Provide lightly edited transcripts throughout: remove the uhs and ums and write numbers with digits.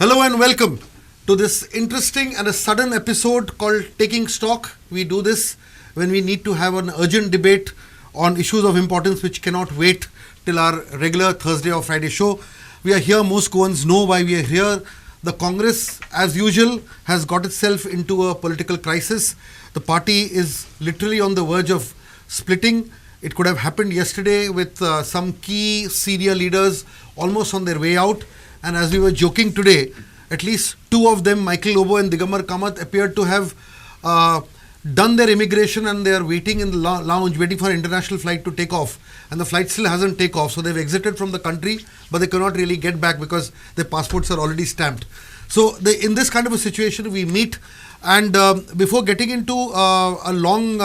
Hello and welcome to this interesting and a sudden episode called Taking Stock. We do this when we need to have an urgent debate on issues of importance which cannot wait till our regular Thursday or Friday show. We are here, most Goans know why we are here. The Congress, as usual, has got itself into a political crisis. The party is literally on the verge of splitting. It could have happened yesterday with some key senior leaders almost on their way out. And as we were joking today, at least two of them, Michael Lobo and Digambar Kamath, appeared to have done their immigration and they are waiting in the lounge, waiting for an international flight to take off. And the flight still hasn't taken off. So they've exited from the country, but they cannot really get back because their passports are already stamped. So in this kind of a situation, we meet. And before getting into a long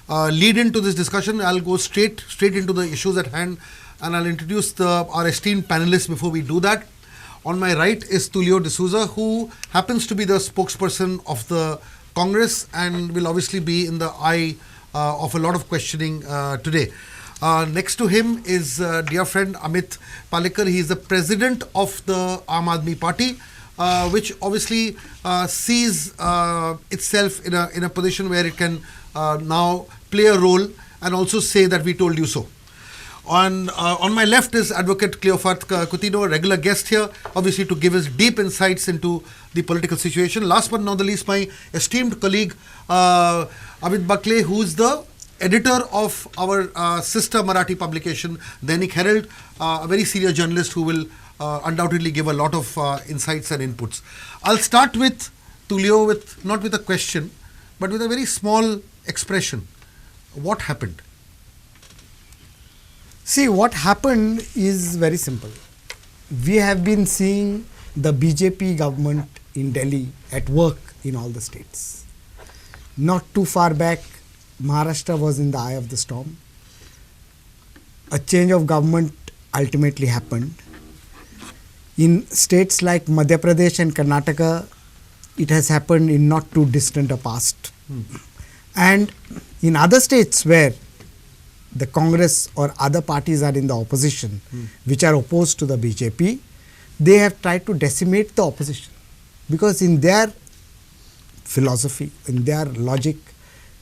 lead into this discussion, I'll go straight into the issues at hand. And I'll introduce our esteemed panelists before we do that. On my right is Tulio D'Souza, who happens to be the spokesperson of the Congress and will obviously be in the eye of a lot of questioning today. Next to him is dear friend Amit Palekar. He is the president of the Aam Aadmi Party, which obviously sees itself in a position where it can now play a role and also say that we told you so. On my left is Advocate Cleophas Coutinho, a regular guest here, obviously to give us deep insights into the political situation. Last but not the least, my esteemed colleague Amit Bakle, who is the editor of our sister Marathi publication, Dainik Herald, a very senior journalist who will undoubtedly give a lot of insights and inputs. I'll start with Tulio, not with a question, but with a very small expression. What happened? See, what happened is very simple. We have been seeing the BJP government in Delhi at work in all the states. Not too far back, Maharashtra was in the eye of the storm. A change of government ultimately happened. In states like Madhya Pradesh and Karnataka, it has happened in not too distant a past. And in other states where the Congress or other parties are in the opposition, which are opposed to the BJP, they have tried to decimate the opposition. Because in their philosophy, in their logic,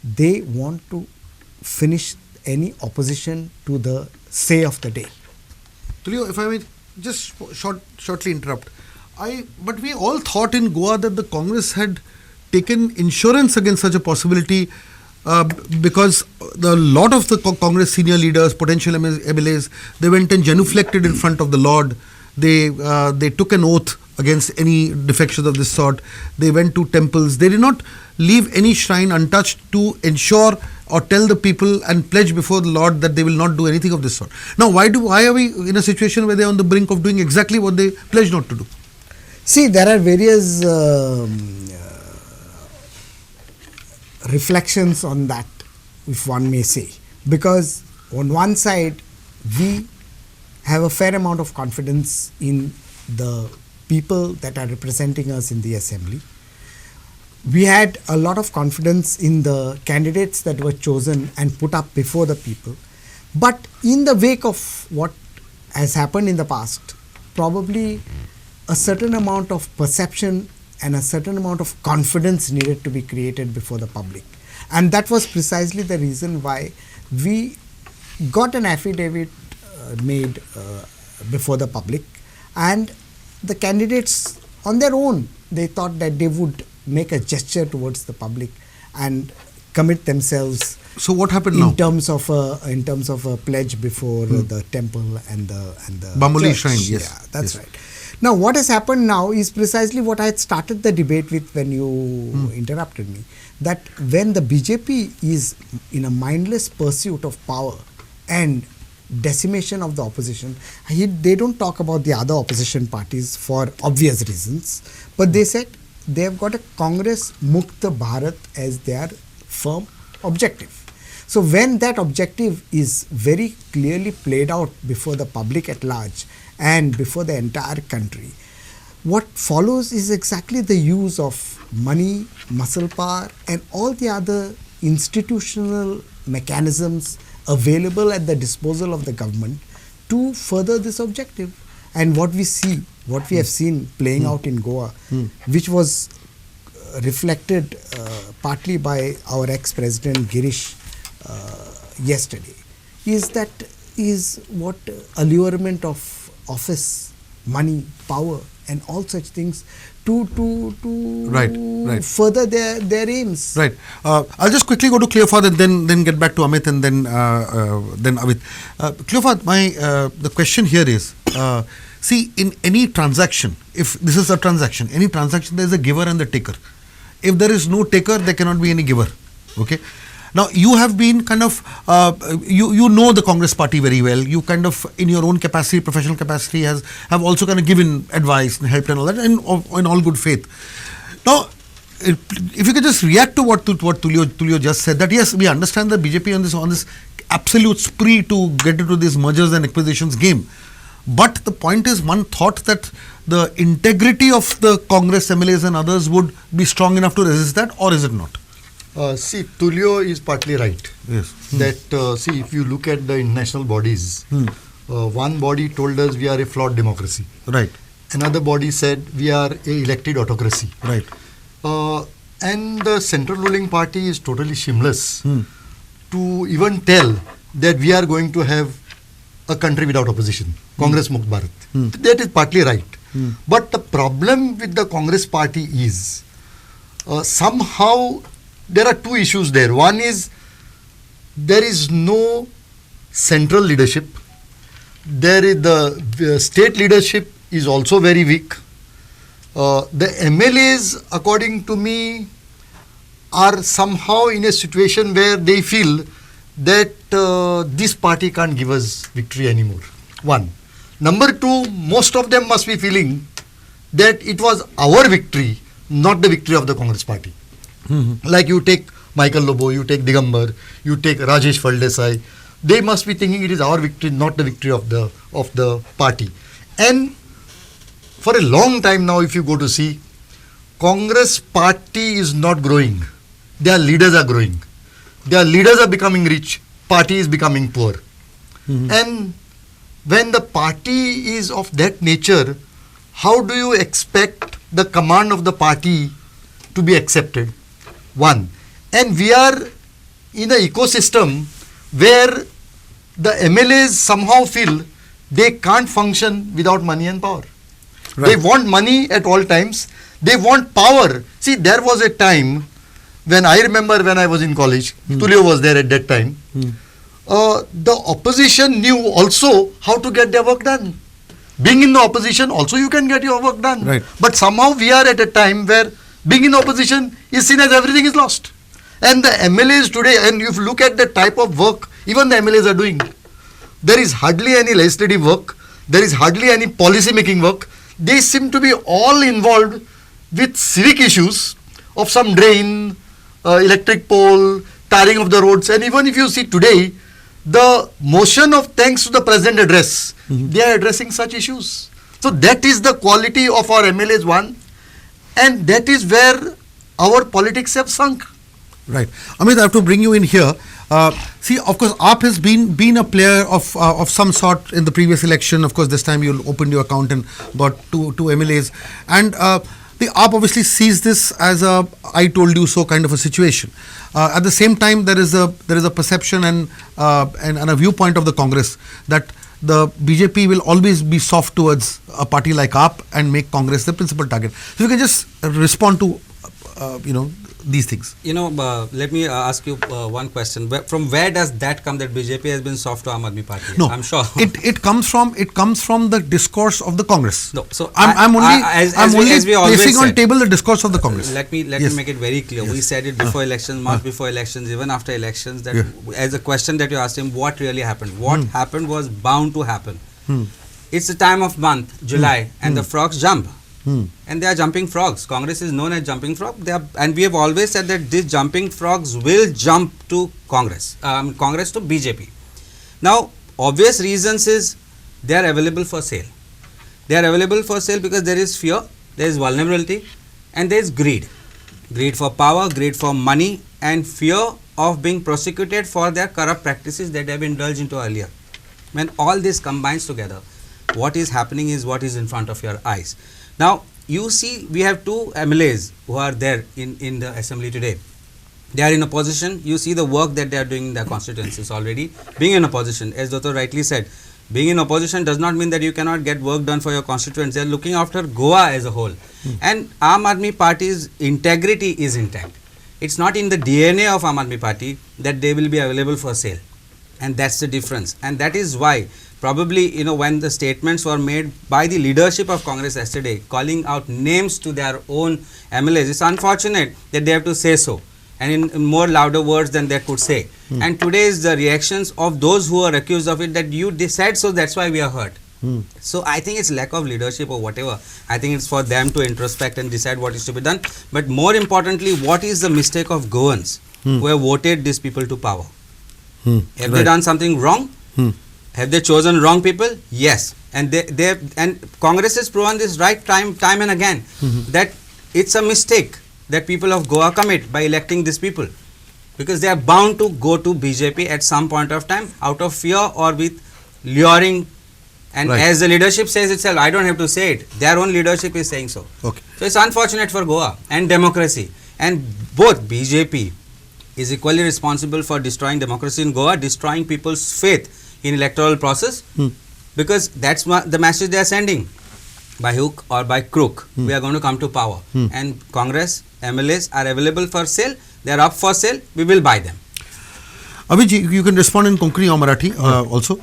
they want to finish any opposition to the say of the day. Tulio, if I may just shortly interrupt. But we all thought in Goa that the Congress had taken insurance against such a possibility because a lot of the Congress senior leaders, potential MLAs, they went and genuflected in front of the Lord. They took an oath against any defections of this sort. They went to temples. They did not leave any shrine untouched to ensure or tell the people and pledge before the Lord that they will not do anything of this sort. Now, why are we in a situation where they are on the brink of doing exactly what they pledged not to do? See, there are various reflections on that, if one may say, because on one side we have a fair amount of confidence in the people that are representing us in the assembly. We had a lot of confidence in the candidates that were chosen and put up before the people. But in the wake of what has happened in the past, probably a certain amount of perception and a certain amount of confidence needed to be created before the public. And that was precisely the reason why we got an affidavit made before the public, and the candidates on their own, they thought that they would make a gesture towards the public and commit themselves. So what happened in now? Terms of a pledge before the temple and the Bamuli church. shrine, yes. Yeah, that's right. Now, what has happened now is precisely what I had started the debate with when you interrupted me. That when the BJP is in a mindless pursuit of power and decimation of the opposition, they don't talk about the other opposition parties for obvious reasons, but they said they have got a Congress Mukta Bharat as their firm objective. So when that objective is very clearly played out before the public at large and before the entire country, what follows is exactly the use of money, muscle power and all the other institutional mechanisms available at the disposal of the government to further this objective. And what we see what we have seen playing out in Goa, which was reflected partly by our ex-president Girish yesterday, is what allurement of office, money, power, and all such things to Right. further their aims. Right. I'll just quickly go to Cleophas and then get back to Amit and then Amit. Cleophas, the question here is, see, in any transaction, if this is a transaction, any transaction, there is a giver and the taker. If there is no taker, there cannot be any giver. Okay. Now, you have been kind of, you know the Congress party very well. You kind of, in your own capacity, professional capacity, have also kind of given advice and helped and all that, and in all good faith. Now, if you could just react to what Tulio just said, that yes, we understand the BJP on this absolute spree to get into these mergers and acquisitions game. But the point is, one thought that the integrity of the Congress MLAs and others would be strong enough to resist that, or is it not? See, Tulio is partly right. Yes. That, see, if you look at the international bodies, one body told us we are a flawed democracy. Right. Another body said we are a elected autocracy. Right. And the central ruling party is totally shameless to even tell that we are going to have a country without opposition. Congress Mukt Bharat. That is partly right. But the problem with the Congress party is somehow there are two issues there. One is there is no central leadership. There is the state leadership is also very weak. The MLAs, according to me, are somehow in a situation where they feel that this party can't give us victory anymore. One. Number two, most of them must be feeling that it was our victory, not the victory of the Congress party. Like you take Michael Lobo, you take Digambar, you take Rajesh Faldesai, they must be thinking it is our victory, not the victory of the party. And for a long time now, if you go to see, Congress party is not growing. Their leaders are growing. Their leaders are becoming rich. Party is becoming poor. And when the party is of that nature, how do you expect the command of the party to be accepted? One. And we are in an ecosystem where the MLAs somehow feel they can't function without money and power. Right. They want money at all times. They want power. See, there was a time when I remember when I was in college, Tulio was there at that time. The opposition knew also how to get their work done. Being in the opposition, also you can get your work done. Right. But somehow we are at a time where being in opposition is seen as everything is lost. And the MLAs today, and if you look at the type of work even the MLAs are doing, there is hardly any legislative work, there is hardly any policy making work. They seem to be all involved with civic issues of some drain, electric pole, tarring of the roads. And even if you see today, the motion of thanks to the president address, they are addressing such issues. So that is the quality of our MLAs, one, and that is where our politics have sunk. Right. Amit, I have to bring you in here. See, of course, AAP has been a player of some sort in the previous election. Of course, this time you opened your account and got two MLAs. And the AAP obviously sees this as a I told you so kind of a situation. At the same time, there is a perception and a viewpoint of the Congress that the BJP will always be soft towards a party like AAP and make Congress the principal target. So you can just respond to these things. Let me ask you one question. From where does that come that BJP has been soft to Aam Aadmi Party? No, I'm sure it comes from the discourse of the Congress. No, so I'm only placing on said, table the discourse of the Congress. Let me make it very clear. We said it before elections, months before elections, even after elections. That as a question that you asked him, what really happened? What happened was bound to happen. It's the time of month, July, and the frogs jump. And they are jumping frogs. Congress is known as jumping frog. And we have always said that these jumping frogs will jump to Congress. Congress to BJP. Now, obvious reasons is they are available for sale. They are available for sale because there is fear, there is vulnerability, and there is greed. Greed for power, greed for money, and fear of being prosecuted for their corrupt practices that they have indulged into earlier. When all this combines together, what is happening is what is in front of your eyes. Now, you see, we have two MLAs who are there in the assembly today. They are in opposition. You see the work that they are doing in their constituencies already. Being in opposition, as Dr. rightly said, being in opposition does not mean that you cannot get work done for your constituents. They are looking after Goa as a whole. And Aam Aadmi Party's integrity is intact. It's not in the DNA of Aam Aadmi Party that they will be available for sale. And that's the difference. And that is why probably, when the statements were made by the leadership of Congress yesterday, calling out names to their own MLAs, it's unfortunate that they have to say so, and in more louder words than they could say. And today is the reactions of those who are accused of it, that you said so, that's why we are hurt. So I think it's lack of leadership or whatever. I think it's for them to introspect and decide what is to be done. But more importantly, what is the mistake of Goans who have voted these people to power? Have they done something wrong? Have they chosen wrong people? Yes. And and Congress has proven this time and again that it's a mistake that people of Goa commit by electing these people, because they are bound to go to BJP at some point of time out of fear or with luring. And as the leadership says itself, I don't have to say it, their own leadership is saying so. Okay. So it's unfortunate for Goa and democracy. And both BJP is equally responsible for destroying democracy in Goa, destroying people's faith in electoral process, because that's the message they are sending. By hook or by crook, we are going to come to power. And Congress MLAs are available for sale. They are up for sale. We will buy them. Abhij, you can respond in Konkani or Marathi also.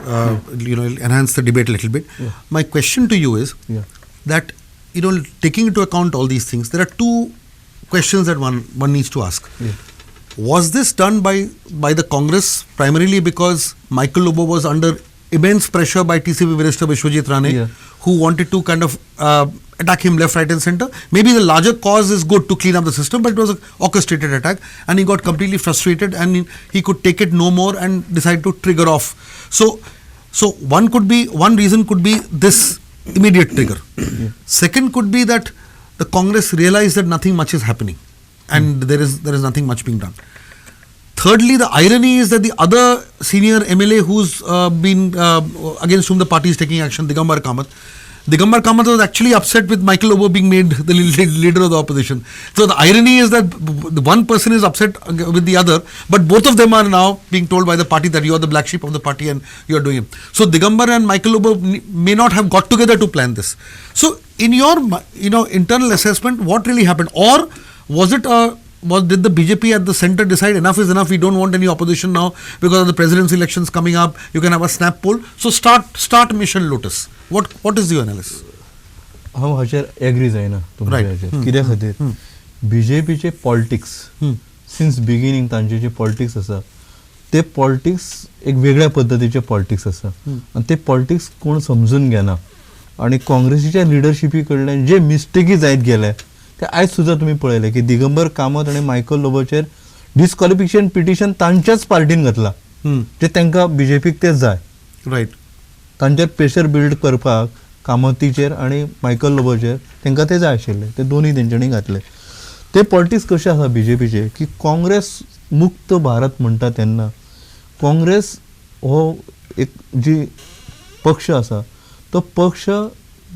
Enhance the debate a little bit. My question to you is that taking into account all these things, there are two questions that one needs to ask. Was this done by the Congress primarily because Michael Lobo was under immense pressure by TCP Minister Vishwajit Rane, who wanted to kind of attack him left, right and center? Maybe the larger cause is good to clean up the system, but it was an orchestrated attack and he got completely frustrated and he could take it no more and decided to trigger off. So one reason could be this immediate trigger. Second could be that the Congress realized that nothing much is happening and there is nothing much being done. Thirdly, the irony is that the other senior MLA who's been against whom the party is taking action, Digambar Kamath was actually upset with Michael Lobo being made the leader of the opposition. So the irony is that the one person is upset with the other, but both of them are now being told by the party that you are the black sheep of the party and you are doing it. So Digambar and Michael Lobo may not have got together to plan this. So in your internal assessment, what really happened? Or was it did the BJP at the center decide enough is enough, we don't want any opposition now because of the president's elections coming up, you can have a snap poll, so start Mission Lotus. What is your analysis? हांव हाचेर agree जायना तुमच्या हाचेर. कित्या खातीर बीजेपीचे politics since beginning तांचे जे politics आसा ते पॉलिटिक्स एक वेगळ्या पद्धतीचे पॉलिटिक्स आसा आनी ते पॉलिटिक्स कोण समजून घेना आनी काँग्रेसीच्या लिडरशिपी कडल्यान जे मिस्टेकी जायत गेले ते आयज सुद्दां तुमी पळयले की दिगंबर कामत आनी मायकल लोबोचेर डिस्क्वॉलिफिकेशन पिटिशन तांच्याच पार्टीन घातला जे तांकां बीजेपीक ते जाय. रायट. तांचेर प्रेशर बिल्ड करपाक कामतीचेर आनी मायकल लोबोचेर तांकां ते जाय आशिल्ले, ते दोनूय तेंच्यांनी घातले. ते पॉलिटिक्स कशें आसा बीजेपीचे की काँग्रेस मुक्त भारत म्हणटा तेन्ना काँग्रेस हो एक जी पक्ष आसा तो पक्ष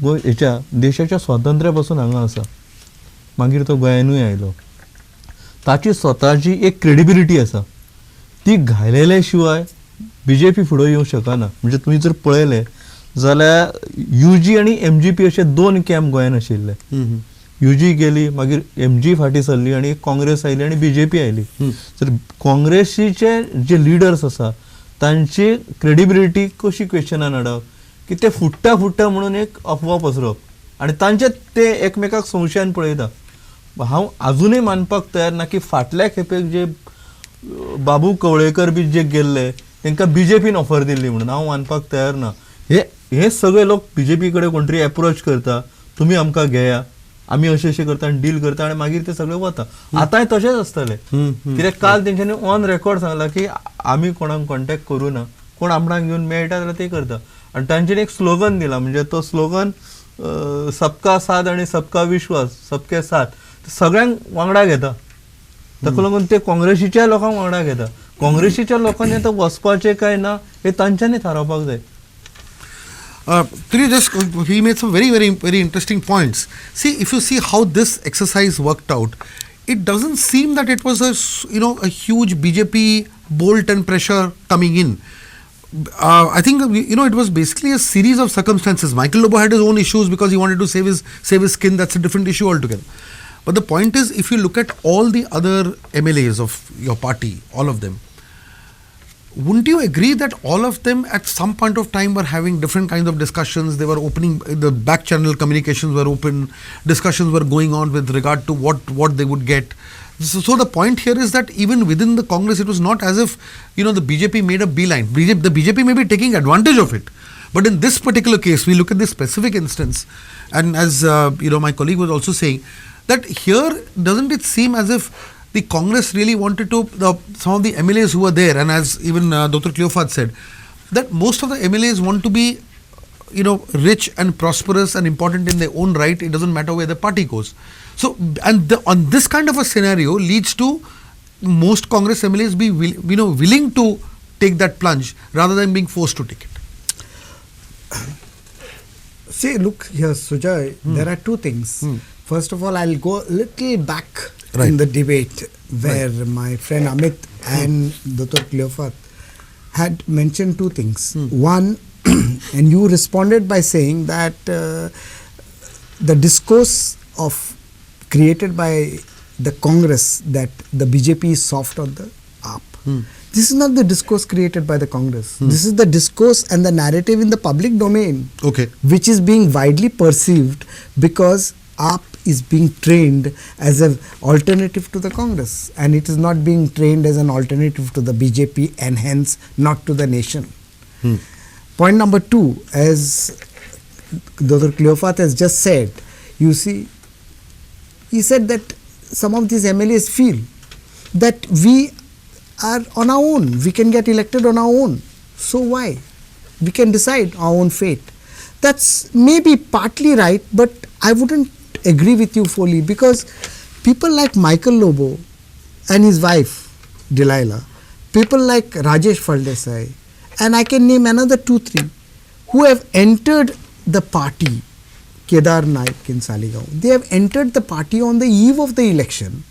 हेच्या देशाच्या स्वातंत्र्या पासून हांगा आसा, मागीर तो गोंयानूय आयलो. ताची स्वताची एक क्रेडिबिलिटी आसा, ती घायलेल्या शिवाय बीजेपी फुडें येवंक शकना. म्हणजे तुमी जर पळयलें जाल्यार UG आनी MGP अशे दोन कॅम्प गोंयान आशिल्ले. UG गेली, मागीर MG फाटीं सरली आनी काँग्रेस आयली आनी BJP आयली. तर काँग्रेसीचे जे लिडर्स आसा तांची क्रेडिबिलिटी कशी क्वेश्चनान हाडप की ते फुट्टा म्हणून एक अफवा पसरप आनी तांचे ते एकमेकाक संशयान पळयता. हांव आजुनूय मानपाक तयार ना की फाटल्या खेपेक जे बाबू कवळेकर बी जे गेल्ले तांकां बीजेपीन ऑफर दिल्ली म्हणून हांव मानपाक तयार ना. हे सगळे लोक बीजेपी कडेन कोण तरी एप्रोच करता, तुमी आमकां घेया, आमी अशें करता आनी डील करता आनी मागीर ते सगळे वता. आतांय तशेंच आसतलें. कित्याक काल तेंच्यांनी ऑन रेकॉर्ड सांगलां की आमी कोणाक कॉन्टॅक्ट करूं ना, कोण आमकां घेवन मेळटा जाल्यार ते करता. आनी तांच्यांनी एक स्लोगन दिला, म्हणजे तो स्लोगन सबका साथ आनी सबका विश्वास, सबके साथ, सगळ्यांक वांगडा घेता. ताका लागून ते काँग्रेसीच्या लोकांक वांगडा घेता. काँग्रेसीच्या लोकांनी आतां वचपाचें काय ना हे तांच्यांनी थारावपाक जाय. He made some very interesting points. See, if you see how this exercise worked out, it doesn't seem that it was a huge BJP bolt and pressure coming in. I think it was basically a series of circumstances. Michael Lobo had his own issues because he wanted to save his skin. That's a different issue altogether. But the point is, if you look at all the other MLAs of your party, all of them, wouldn't you agree that all of them at some point of time were having different kinds of discussions? They were opening, the back channel communications were open, discussions were going on with regard to what they would get. So the point here is that even within the Congress, it was not as if the BJP made a beeline. The BJP may be taking advantage of it, but in this particular case, we look at this specific instance, and as my colleague was also saying, that here doesn't it seem as if the Congress really wanted to, some of the MLAs who were there, and as even Dr. Cleophas said, that most of the MLAs want to be, rich and prosperous and important in their own right. It doesn't matter where the party goes. So, on this kind of a scenario leads to most Congress MLAs be willing to take that plunge rather than being forced to take it. See, look here, Sujay, there are two things. First of all, I'll go a little back in the debate where my friend Amit and Dr. Cleophas had mentioned two things. One, and you responded by saying that the discourse created by the Congress that the BJP is soft on the AAP. This is not the discourse created by the Congress. This is the discourse and the narrative in the public domain, which is being widely perceived because AAP is being trained as an alternative to the Congress, and it is not being trained as an alternative to the BJP and hence not to the nation. Point number two, as Dr. Cleophas has just said, you see, he said that some of these MLAs feel that we are on our own, we can get elected on our own. So why? We can decide our own fate. That's maybe partly right, but I wouldn't agree with you fully, because people like Michael Lobo and his wife Delilah, people like Rajesh Faldesai, and I can name another 2-3 who have entered the party, Kedar Naik in Saligaon. They have entered the party on the eve of the election,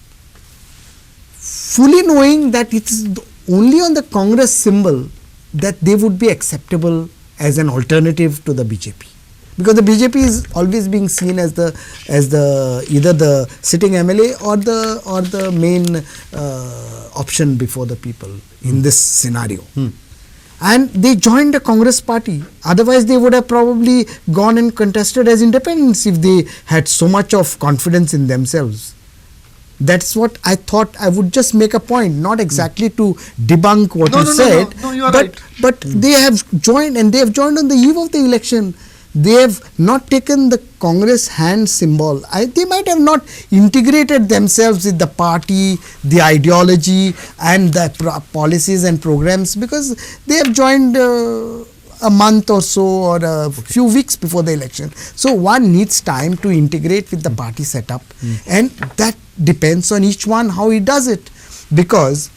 fully knowing that it's only on the Congress symbol that they would be acceptable as an alternative to the BJP. Because the BJP is always being seen as either the sitting MLA or the main option before the people in this scenario. And they joined the Congress party. Otherwise, they would have probably gone and contested as independents if they had so much of confidence in themselves. That's what I thought. I would just make a point, not exactly to debunk what you said, no, you are right. But they have joined, and they have joined on the eve of the election. They have not taken the Congress hand symbol. They might have not integrated themselves with the party, the ideology and the policies and programs, because they have joined a month or so or a few weeks before the election. So one needs time to integrate with the party setup, and that depends on each one how he does it, because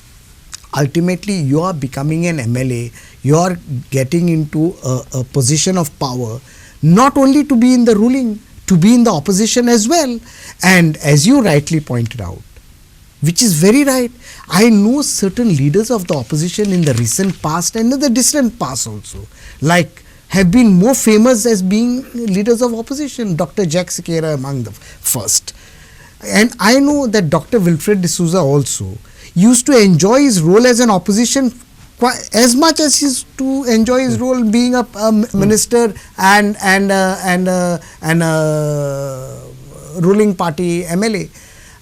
ultimately you are becoming an MLA, you are getting into a position of power, not only to be in the ruling, to be in the opposition as well. And as you rightly pointed out, which is very right, I know certain leaders of the opposition in the recent past and in the distant past also, like have been more famous as being leaders of opposition, Dr. Jack Sikera among the first. And I know that Dr. Wilfred D'Souza also used to enjoy his role as an opposition as much as he used to enjoy his role being a minister and ruling party MLA.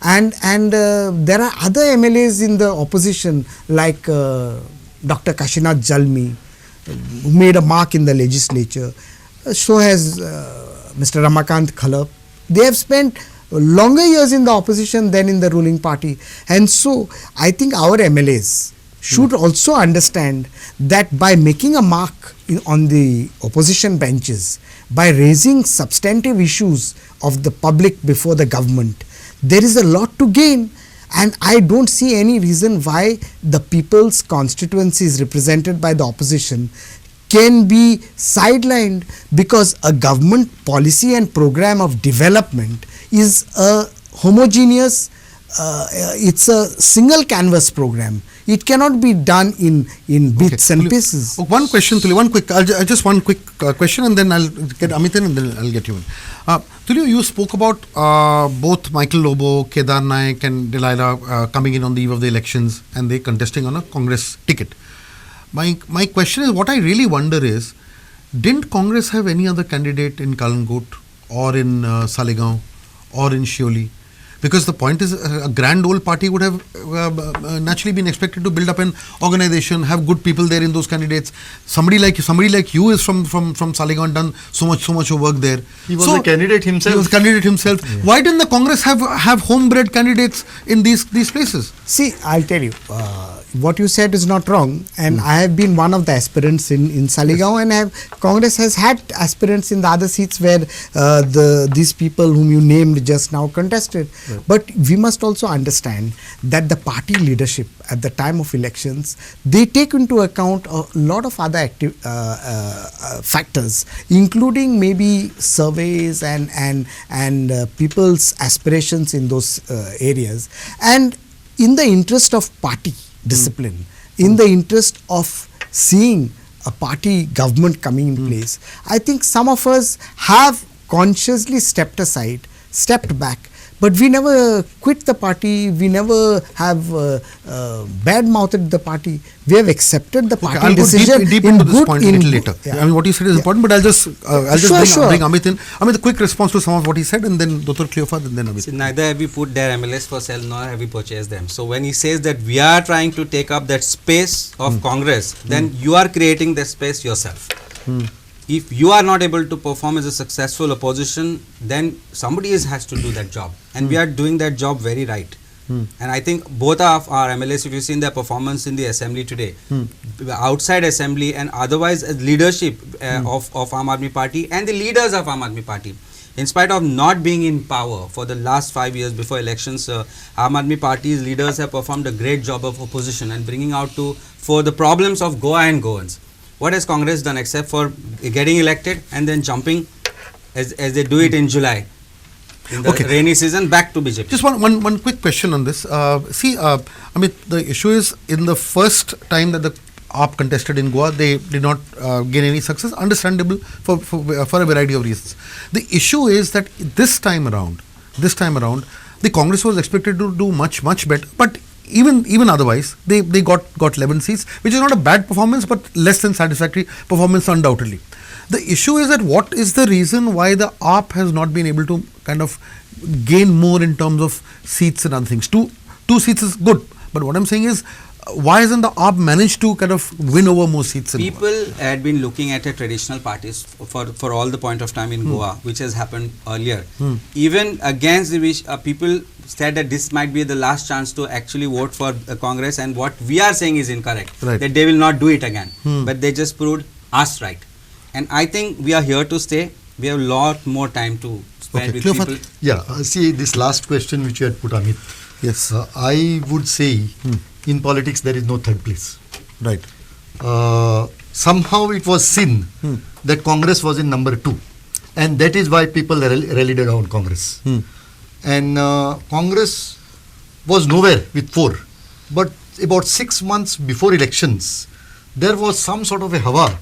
And there are other MLAs in the opposition like Dr. Kashinath Jalmi, who made a mark in the legislature. So has Mr. Ramakant Khalap. They have spent longer years in the opposition than in the ruling party. And so I think our MLAs should also understand that by making a mark on the opposition benches, by raising substantive issues of the public before the government, there is a lot to gain. And I don't see any reason why the people's constituencies represented by the opposition can be sidelined because a government policy and program of development is a homogeneous, it's a single canvas program. It cannot be done in bits and Tuli, pieces. One question, Tuli, one quick, just one quick question, and then I'll get Amit in, and then I'll get you in. Tuli, you spoke about both Michael Lobo, Kedar Naik, and Delilah coming in on the eve of the elections, and they contesting on a Congress ticket. My question is, what I really wonder is, didn't Congress have any other candidate in Kalangot or in Salegaon or in Shioli? Because the point is, a grand old party would have naturally been expected to build up an organization, have good people there in those candidates. Somebody like you is from Salegaon and done so much of work there. He was a candidate himself. He was a candidate himself. Yeah. Why didn't the Congress have homebred candidates in these places? See, I'll tell you, what you said is not wrong, and I have been one of the aspirants in Salegaon, and Congress has had aspirants in the other seats where these people whom you named just now contested. Right. But we must also understand that the party leadership at the time of elections, they take into account a lot of other factors, including maybe surveys and people's aspirations in those areas, and in the interest of party discipline, in the interest of seeing a party government coming in place, I think some of us have consciously stepped back, but we never quit the party, we never have bad-mouthed the party. We have accepted the party decision. I'll go deep into this point a little later. Yeah. I mean, what you said is important, but I'll just bring Amit in. Amit, a quick response to some of what he said, and then Dr. Cleophas, and then Amit. See, neither have we put their MLS for sale, nor have we purchased them. So when he says that we are trying to take up that space of Congress, then you are creating that space yourself. If you are not able to perform as a successful opposition, then somebody has to do that job, and we are doing that job very right. And I think both of our MLAs, if you've seen their performance in the assembly today, outside assembly and otherwise as leadership of Aam Aadmi Party and the leaders of Aam Aadmi Party, in spite of not being in power for the last 5 years before elections, Aam Aadmi Party's leaders have performed a great job of opposition and bringing out for the problems of Goa and Goans. What has Congress done except for getting elected and then jumping as they do it in July in the rainy season back to BJP? Just one quick question on this. Amit, the issue is, in the first time that the AAP contested in Goa, they did not gain any success, understandable for a variety of reasons. The issue is that this time around, the Congress was expected to do much better, but even otherwise, they got 11 seats, which is not a bad performance, but less than satisfactory performance undoubtedly. The issue is that what is the reason why the AAP has not been able to kind of gain more in terms of seats and other things. Two seats is good, but what I'm saying is, why hasn't the AAP managed to kind of win over more seats? People had been looking at a traditional parties for all the point of time in Goa, which has happened earlier. Even against the which people said that this might be the last chance to actually vote for Congress, and what we are saying is incorrect, that they will not do it again. But they just proved us right. And I think we are here to stay. We have a lot more time to spend with people. Yeah, see this last question which you had put, Amit. Yes. I would say in politics there is no third place. Right. Somehow it was seen that Congress was in number 2, and that is why people rallied around Congress. And Congress was nowhere with 4. But about 6 months before elections, there was some sort of a hawa,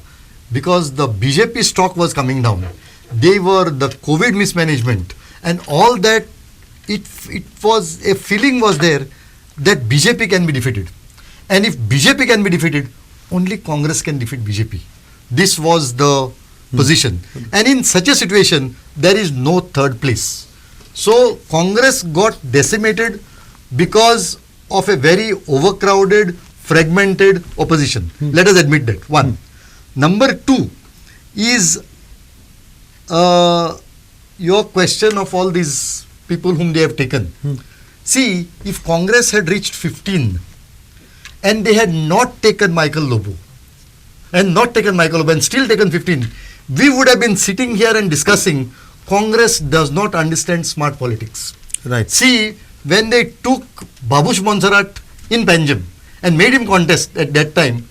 because the BJP stock was coming down. They were the COVID mismanagement and all that. It was a feeling was there that BJP can be defeated, and if BJP can be defeated, only Congress can defeat BJP. This was the position, and in such a situation there is no third place. So Congress got decimated because of a very overcrowded, fragmented opposition. Let us admit that. One. Number 2 is your question of all these people whom they have taken. See, if Congress had reached 15 and they had not taken Michael Lobo and still taken 15, we would have been sitting here and discussing Congress does not understand smart politics. Right. See, when they took Babush Monserrat in Panjim and made him contest at that time,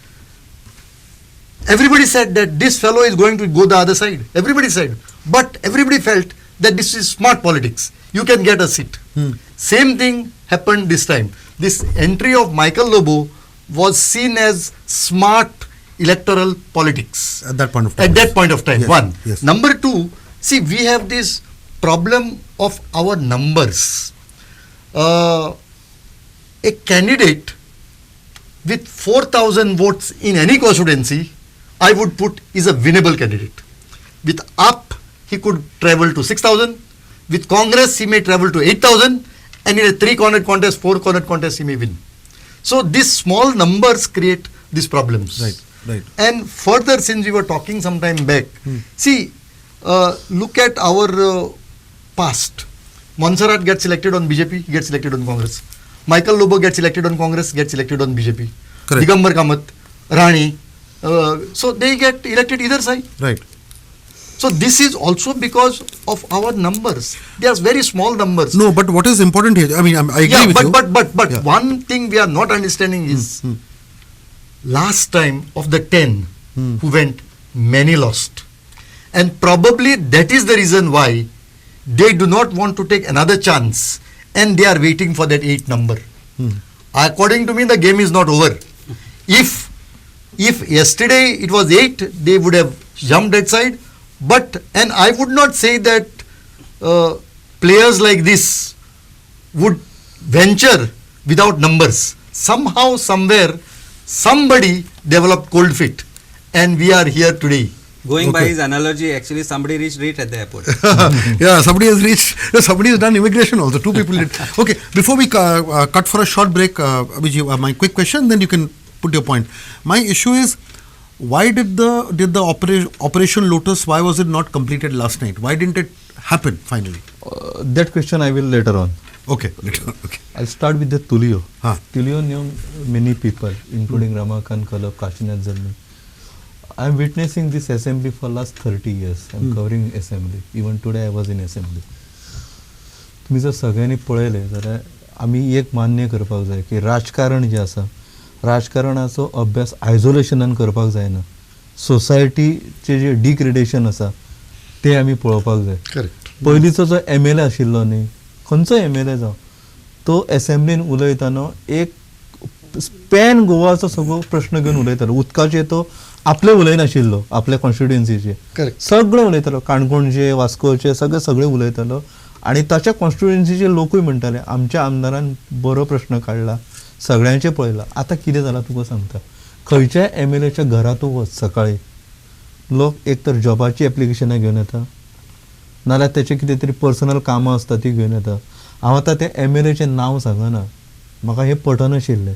everybody said that this fellow is going to go the other side. Everybody said. But everybody felt that this is smart politics. You can get a seat. Same thing happened this time. This entry of Michael Lobo was seen as smart electoral politics. At that point of time. At that point of time, Yes, one. yes. Number two, see, we have this problem of our numbers. A candidate with 4,000 votes in any constituency, I would put is a winnable candidate. With UP, he could travel to 6,000. With Congress, he may travel to 8,000. And in a 3-cornered contest, 4-cornered contest, he may win. So these small numbers create these problems. Right. And further, since we were talking some time back, see, look at our past. Montserrat gets elected on BJP, gets elected on Congress. Michael Lobo gets elected on Congress, gets elected on BJP. Correct. Digambar Kamath, Rani. So they get elected either side. Right. So this is also because of our numbers. They are very small numbers. No, but what is important here, I mean, I agree with you. But Yeah. one thing we are not understanding is last time of the 10 who went, many lost. And probably that is the reason why they do not want to take another chance and they are waiting for that 8 number. According to me, the game is not over. If yesterday it was 8, they would have jumped that side. And I would not say that players like this would venture without numbers. Somehow, somewhere, somebody developed cold feet, and we are here today. Going by Okay. his analogy, actually somebody reached right at the airport. Yeah, somebody has done immigration also. 2 people did. Okay, before we cut for a short break, Abhijit, my quick question, then you can put your point. My issue is, why did the Operation Lotus, why was it not completed last night? Why didn't it happen finally? That question I will later on. Okay, okay. I'll start with the Tulio. Huh. Tulio knew many people, including Ramakant Kalab, Kashinath Zalmi. I'm witnessing this assembly for last 30 years. I'm covering assembly. Even today I was in assembly. तुम्ही जर सगळ्यांनी पळयलें जाल्यार आमी एक मान्य करपाक जाय की राजकारण जें आसा राजकारणाचो अभ्यास आयसोलेशनान करपाक जायना. सोसायटीचें जें डिग्रेडेशन आसा तें आमी पळोवपाक जाय. Correct. पयलींचो जो MLA आशिल्लो न्ही, खंयचो MLA जावं, तो असेंब्लीन उलयताना एक स्पॅन गोवाचो सगळो प्रश्न घेवन उलयतालो. उदकाचेर तो आपले उलयनाशिल्लो, आपल्या कॉन्स्टिट्युएन्सीचे Correct. सगळे उलयतालो. काणकोणचे, वास्कोचे सगळे उलयतालो. आनी ताच्या कॉन्स्टिट्युएन्सीचे लोकूय म्हणटाले आमच्या आमदारान बरो प्रश्न काडला, सगळ्यांचे पळयला. आतां कितें जालां तुका सांगता, खंयच्याय MLAच्या घरा तूं वच सकाळी, लोक एक तर जॉबाची एप्लिकेशनां घेवन येता, नाल्यार तेचे कितें तरी पर्सनल कामां आसता ती घेवन येता. हांव आतां त्या MLAचें नांव सांगना, म्हाका हें पटनाशिल्लें.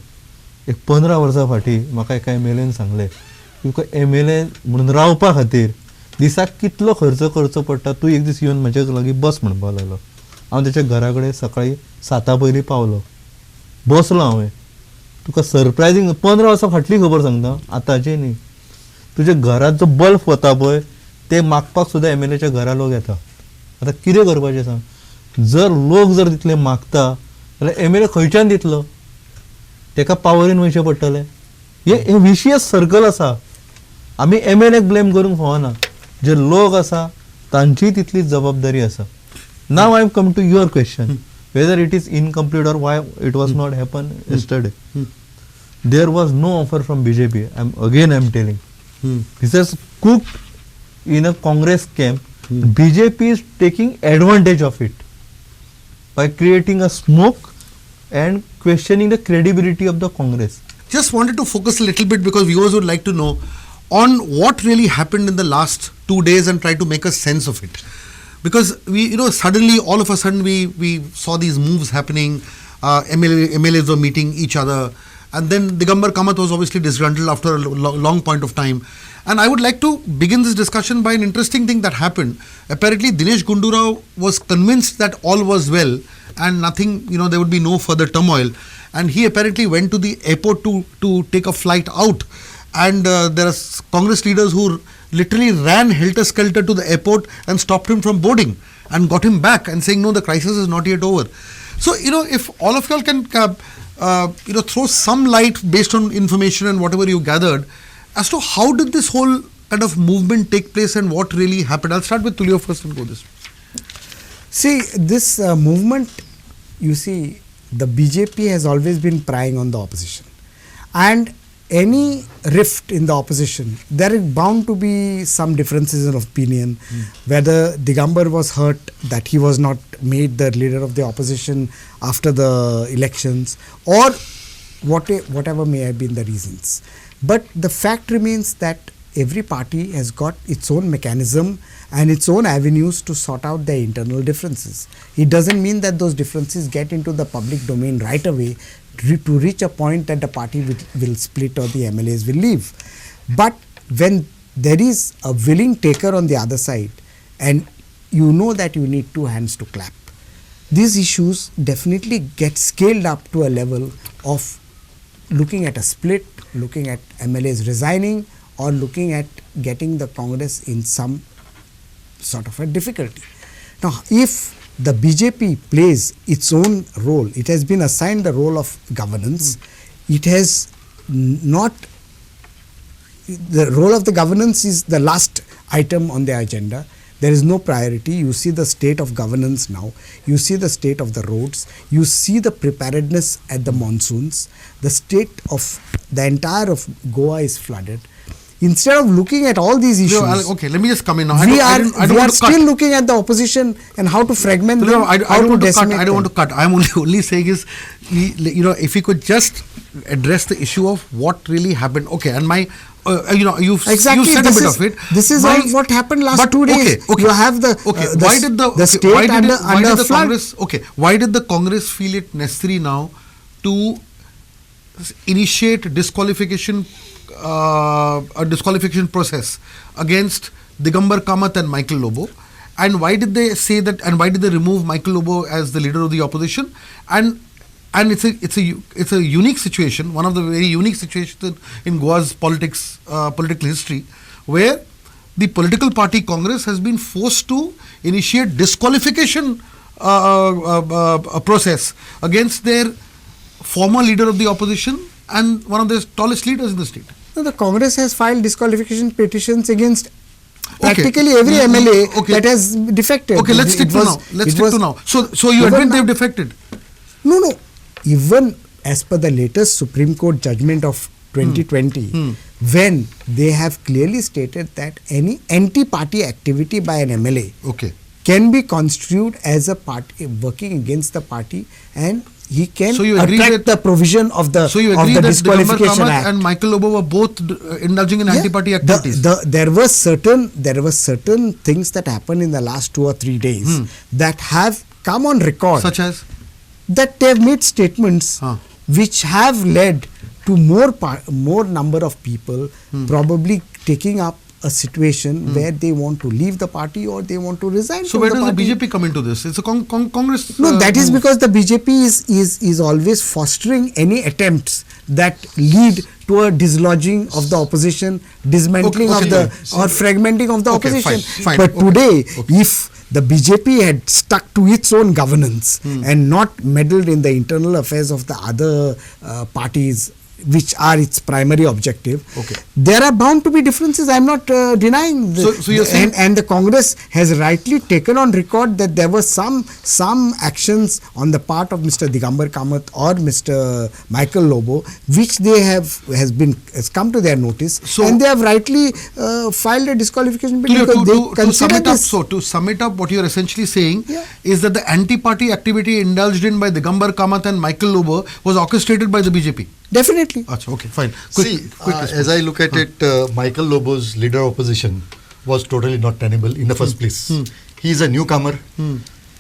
एक 15 वर्सां फाटीं म्हाका एका MLAन सांगलें तुका MLA म्हणून रावपा खातीर दिसाक कितलो खर्च करचो पडटा, तूं एक दीस येवन म्हजे लागीं बस म्हणपाक लागलो. हांव तेच्या घरा कडेन सकाळीं 7 पयलीं पावलो, बसलो हांवें. तुका सरप्रायजींग 15 वर्सां फाटली खबर सांगता, आतांची न्ही. तुज्या घरात जो बल्ब वता पळय ते मागपाक सुद्दां MLAच्या घरा लोक येता. आतां कितें करपाचें सांग. जर लोक जर तितले मागता जाल्यार MLA खंयच्यान दितलो, तेका पावरीन वयचें पडटलें. हे विशियस सर्कल आसा. आमी MLAक ब्लेम करूंक फावना, जे लोक आसा तांचीय तितलीच जबाबदारी आसा. Now I come to your question, whether it is incomplete or why it was not happen yesterday. There was no offer from BJP. I'm telling. This is cooked in a Congress camp. BJP is taking advantage of it by creating a smoke and questioning the credibility of the Congress. Just wanted to focus a little bit because viewers would like to know on what really happened in the last 2 days and try to make a sense of it. Because we, suddenly, all of a sudden, we saw these moves happening. MLAs were meeting each other, and then Digambar Kamath was obviously disgruntled after a long point of time. And I would like to begin this discussion by an interesting thing that happened. Apparently, Dinesh Gundu Rao was convinced that all was well and nothing, there would be no further turmoil. And he apparently went to the airport to take a flight out. And there are Congress leaders who literally ran helter-skelter to the airport and stopped him from boarding and got him back and saying, no, the crisis is not yet over. So, if all of y'all can, throw some light based on information and whatever you gathered as to how did this whole kind of movement take place and what really happened. I'll start with Tulio first and go this way. See, this movement, you see, the BJP has always been prying on the opposition. And any rift in the opposition, there is bound to be some differences in opinion. Whether Digambar was hurt that he was not made the leader of the opposition after the elections, or whatever may have been the reasons. But the fact remains that every party has got its own mechanism and its own avenues to sort out their internal differences. It doesn't mean that those differences get into the public domain right away to reach a point that the party will split or the MLAs will leave. But when there is a willing taker on the other side and you know that you need two hands to clap, these issues definitely get scaled up to a level of looking at a split, looking at MLAs resigning, or looking at getting the Congress in some sort of a difficulty. Now, if the BJP plays its own role, it has been assigned the role of governance, it has not, the role of the governance is the last item on the agenda. There is no priority. You see the state of governance now, you see the state of the roads, you see the preparedness at the monsoons, the state of the entire of Goa is flooded. Instead of looking at all these issues, Okay, let me just come in now. we are still looking at the opposition and how to fragment them, I how don't to want to cut. decimate I don't want to them. cut. I'm only saying is, if we could just address the issue of what really happened. Okay, and my, you've Exactly, said a this bit is- of it. this is all what happened last but 2 days. Okay. You have the why did the state why did under the flood. Congress? Okay, why did the Congress feel it necessary now to initiate disqualification? A disqualification process against Digambar Kamath and Michael Lobo, and why did they say that, and why did they remove Michael Lobo as the leader of the opposition? And it's a unique situation, one of the very unique situations in Goa's political history, where the political party Congress has been forced to initiate disqualification process against their former leader of the opposition and one of the tallest leaders in the state. No, the Congress has filed disqualification petitions against Okay. practically every MLA Okay. that has defected. Okay, let's stick It to was- now. Let's it stick was- to now. So you even admit now- they've defected? No. Even as per the latest Supreme Court judgment of 2020, when they have clearly stated that any anti-party activity by an MLA Okay. can be construed as a party working against the party, and he can So you agree attract that- the provision of the So you agree of the that Digambar disqualification Kamath act. and Michael Lobo were both indulging in anti-party activities? There were certain things that happened in the last 2 or 3 days that have come on record, Such as? that they have made statements which have led to more number of people probably taking up a situation where they want to leave the party or they want to resign So from where the does the party. BJP come into this? It's a Congress. No, that is move. because the BJP is always fostering any attempts that lead to a dislodging of the opposition, dismantling Okay, of the fine. or fragmenting of the Okay, opposition. fine, But okay, today, okay. if the BJP had stuck to its own governance and not meddled in the internal affairs of the other parties, which are its primary objective, Okay. there are bound to be differences. I am not denying. So you're saying- and the Congress has rightly taken on record that there were some actions on the part of Mr. Digambar Kamath or Mr. Michael Lobo, which they has come to their notice, So- and they have rightly filed a disqualification Tulio, because they to sum consider it up, this. to sum it up, what you are essentially saying Yeah. is that the anti-party activity indulged in by Digambar Kamath and Michael Lobo was orchestrated by the BJP. Definitely. Achha, okay, fine. See, quick as I look at it, Michael Lobo's leader opposition was totally not tenable in the first place. He is a newcomer.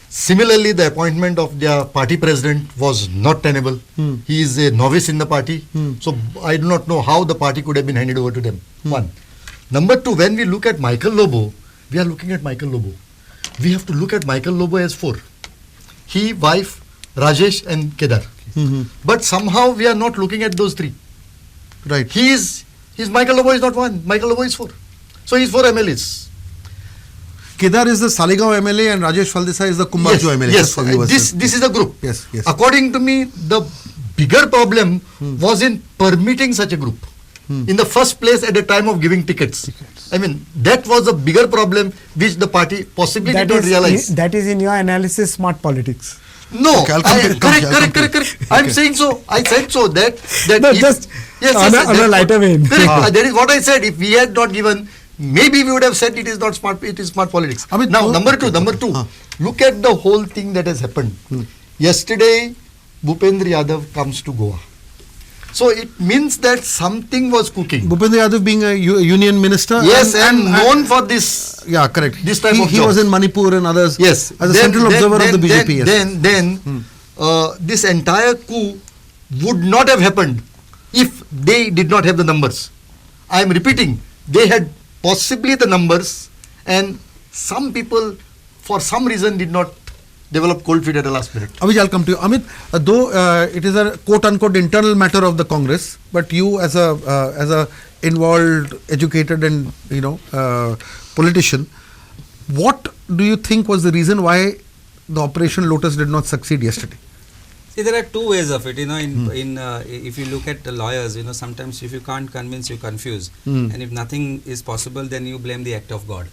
Similarly, the appointment of their party president was not tenable. He is a novice in the party. So I do not know how the party could have been handed over to them. One. Number two, when we look at Michael Lobo, we are looking at Michael Lobo. We have to look at Michael Lobo as 4. He, wife, Rajesh and Kedar. But somehow we are not looking at those 3. Right. He's Michael Lobo is not 1. Michael Lobo is 4. So he's 4 MLAs. Kedar is the Saligaon MLA and Rajesh Faldesai is the Kumbhajo MLA. Yes, just for viewers. this is a group. Yes. According to me, the bigger problem was in permitting such a group. in the first place at the time of giving tickets. I mean, that was a bigger problem which the party possibly did not realize. That is in your analysis smart politics. No, Okay, I'll come to it, correct. I'm saying so. I said so that No, if- just yes, on yes, a that's lighter what- vein. Correct. That is what I said. If we had not given, maybe we would have said it is not smart. It is smart politics. Amit, Now, no- number two. Look at the whole thing that has happened. Yesterday, Bhupendra Yadav comes to Goa. So it means that something was cooking. Bhupendra Yadav being a union minister. Yes, and known for this. Yeah, correct. This type he, of he was jobs. in Manipur and others. Yes. As a central observer of the BJP. Yes. Then this entire coup would not have happened if they did not have the numbers. I am repeating, they had possibly the numbers, and some people, for some reason, did not develop cold feet at the last minute. Avij, I'll come to you. Amit, though it is a quote-unquote internal matter of the Congress, but you as a involved, educated and politician, what do you think was the reason why the Operation Lotus did not succeed yesterday? See, there are two ways of it. If you look at the lawyers, sometimes if you can't convince, you confuse. And if nothing is possible, then you blame the act of God.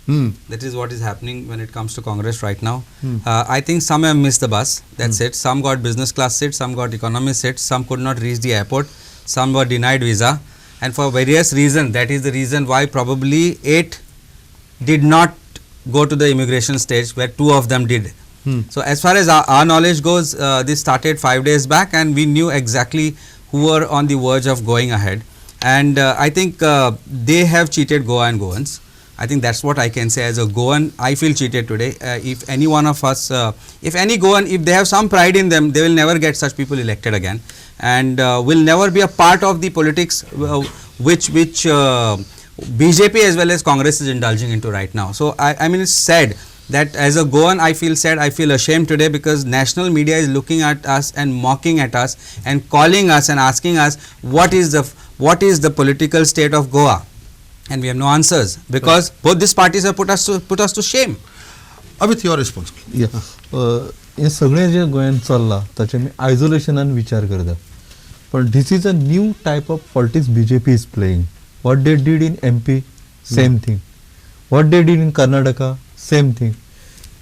That is what is happening when it comes to Congress right now. I think some have missed the bus. That's it. Some got business class seats, some got economy seats, some could not reach the airport, some were denied visa. And for various reasons, that is the reason why probably 8 did not go to the immigration stage, where 2 of them did. So as far as our knowledge goes, this started 5 days back, and we knew exactly who were on the verge of going ahead. And I think they have cheated Goa and Goans. I think that's what I can say as a Goan. I feel cheated today. If any one of us, if any Goan, if they have some pride in them, they will never get such people elected again, and will never be a part of the politics which BJP as well as Congress is indulging into right now. So I mean, it's sad that as a Goan, I feel sad, I feel ashamed today, because national media is looking at us and mocking at us and calling us and asking us what is the political state of Goa, and we have no answers, because both these parties have put us to shame. Amit, your response. या हे सगळें जे गोंयांत चल्लां ताचे आमी आयसोलेशनान विचार करता, पण this is a new type of politics BJP is playing. What they did in MP, same thing. What they did in Karnataka, same thing.